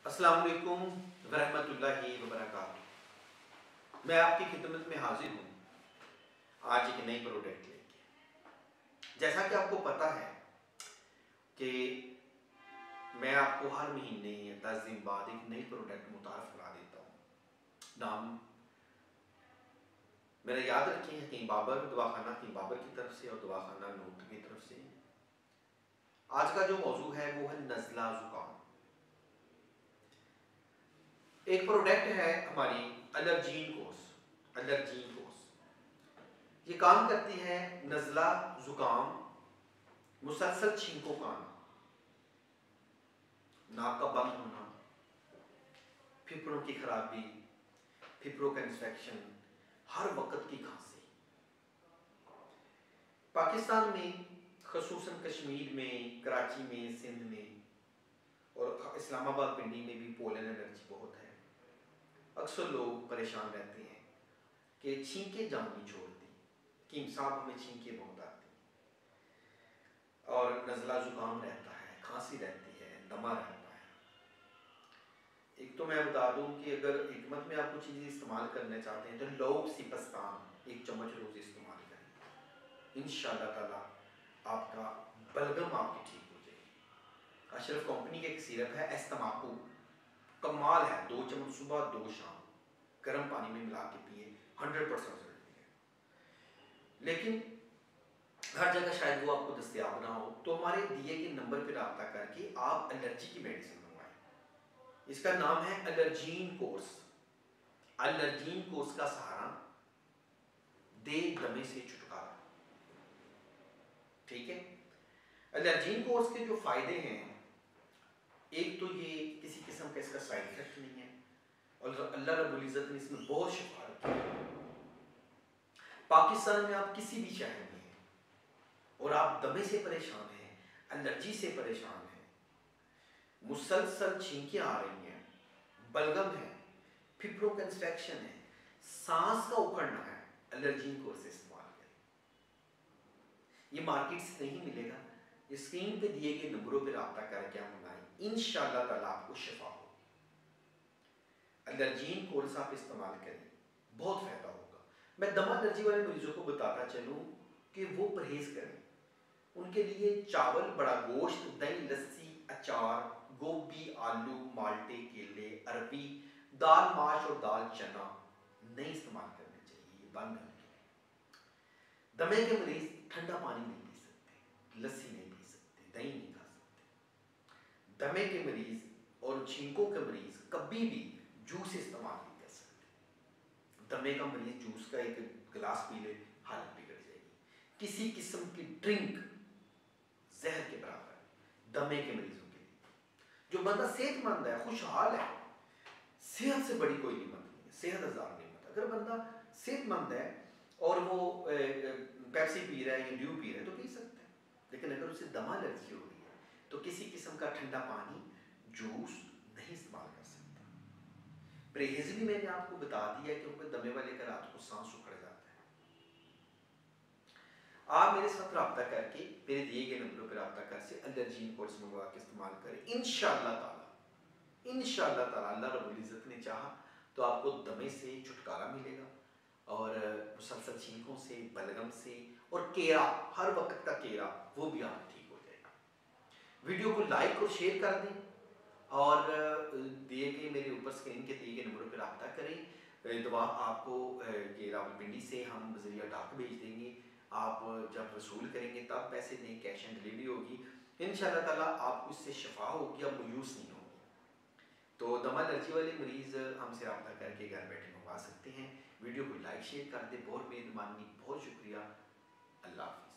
अस्सलाम वालेकुम वरहमतुल्लाहि वबरकातुहू। मैं आपकी खिदमत में हाजिर हूँ आज एक नई प्रोडक्ट लेके। जैसा कि आपको पता है कि मैं आपको हर महीने 10 दिन बाद एक नई प्रोडक्ट मुतारफ करा देता हूँ। नाम मेरा याद रखें हकीम बाबर, दवाखाना हकीम बाबर की तरफ से और दवाखाना नूट की तरफ से। आज का जो मौजू है वो है नज़ला ज़ुकाम। एक प्रोडक्ट है हमारी एलर्जीन कोर्स। ये काम करती है नज़ला ज़ुकाम, मुसलसल छींकों का आना, नाक का बंद होना, फेफड़ों की खराबी, फेफड़ों का इंफेक्शन, हर वक्त की खांसी। पाकिस्तान में खसूसन कश्मीर में, कराची में, सिंध में और इस्लामाबाद पिंडी में भी पोलन एलर्जी बहुत है। अक्सर लोग परेशान रहते हैं कि छींके जान नहीं छोड़ती, हकीम साहब हमें छींके बहुत आती और नज़ला ज़ुकाम रहता है, खांसी रहती है, दमा रहता है। एक तो मैं बता दूं कि अगर हिकमत में आप कुछ चीज़ें इस्तेमाल करना चाहते हैं तो लौंग सिपस्तान 1 चम्मच रोज़ इस्तेमाल करें। इंशाअल्लाह ताला आपका बलगम आपकी ठीक हो जाएगी। अशरफ कंपनी के एक सिरप है एस्तमाकू, कमाल है। 2 चम्मच सुबह 2 शाम गर्म पानी में मिला के पिए, 100% रिजल्ट मिलेगा। लेकिन हर जगह शायद वो आपको दस्तयाब ना हो, तो हमारे दिए गए नंबर पर रब्ता करके आप एलर्जी की मेडिसिन मंगवाएं। इसका नाम है एलर्जीन कोर्स। एलर्जीन कोर्स का सहारा दे दमे से छुटकारा। ठीक है। एलर्जीन कोर्स के जो फायदे हैं, एक तो ये किसी किस्म का इसका साइड इफेक्ट नहीं है और अल्लाह रब्बुल इज्जत ने इसमें बहुत शिफा रखी है। पाकिस्तान में आप किसी भी शहर में हैं और आप दमे से परेशान हैं, एलर्जी से परेशान हैं, मुसलसल छींकें आ रही हैं, बलगम है, फेफड़ों का इंफेक्शन है, सांस का उखड़ना है, एलर्जीन कोर्स इस्तेमाल करें। ये मार्केट से नहीं मिलेगा। स्क्रीन पे दिए गए नंबरों पे रब्ता करके आप मंगाएं, इंशाअल्लाह ताला आपको शिफा हो। एलर्जीन कोर्स आप इस्तेमाल करें, बहुत फायदा होगा। मैं दमा एलर्जी वाले मरीजों को बताता चलूं कि वो परहेज करें। उनके लिए चावल, बड़ा गोश्त, दही, लस्सी, अचार, गोभी, आलू, माल्टे, केले, अरबी, दाल माश और दाल चना नहीं इस्तेमाल करने चाहिए। ये बंद करने के लिए। दमे के मरीज ठंडा पानी नहीं पी सकते, लस्सी नहीं पी सकते, दही नहीं खा सकते। दमे के मरीज और छींकों के मरीज कभी भी जूस इस्तेमाल नहीं कर सकते। दमे का मरीज जूस का एक गिलास पी ले, हालत बिगड़ जाएगी। किसी किस्म की ड्रिंक जहर के बराबर है दमे के मरीजों के लिए। जो बंदा सेहतमंद है, खुशहाल है, सेहत से बड़ी कोई नेमत नहीं है, सेहत हजार नेमत। अगर बंदा सेहतमंद है और वो पेप्सी पी रहा है या ड्यू पी रहा है तो पी सकता है। लेकिन अगर उसे दमा एलर्जी हो रही है तो किसी किस्म का ठंडा पानी, जूस नहीं इस्तेमाल कर सकता। परहेज भी मैंने आपको बता दिया क्योंकि दमे वाले का रात को सांस उखड़ जाता है। आप मेरे साथ रब्ता करके मेरे दिए गए नंबरों पर रब्ता करके एलर्जीन कोर्स मंगवा के इस्तेमाल करें। इंशाअल्लाह ताला अल्लाह रब्बुल इज्जत ने चाहा तो आपको दमे से छुटकारा मिलेगा और मुसलसल छींकों से, बलगम से और केरा, हर वक्त का केरा, वो भी आप ठीक हो जाएगा। वीडियो को लाइक और शेयर कर दें और दिए गए मेरे ऊपर स्क्रीन के दिए गए नंबरों पर रब्ता करें। दवा आपको ये रावलपिंडी से हम बजरिया डाक भेज देंगे। आप जब वसूल करेंगे तब पैसे दें, कैश एंड डिलीवरी होगी। इंशाअल्लाह ताला आपको इससे शिफा होगी, अब मायूस नहीं होगी। तो दमा एलर्जी वाले मरीज हमसे रब्ता करके घर बैठे मंगवा सकते हैं। वीडियो को लाइक शेयर कर दे, बहुत मेहरबानी, बहुत शुक्रिया। अल्लाह हाफ़िज़।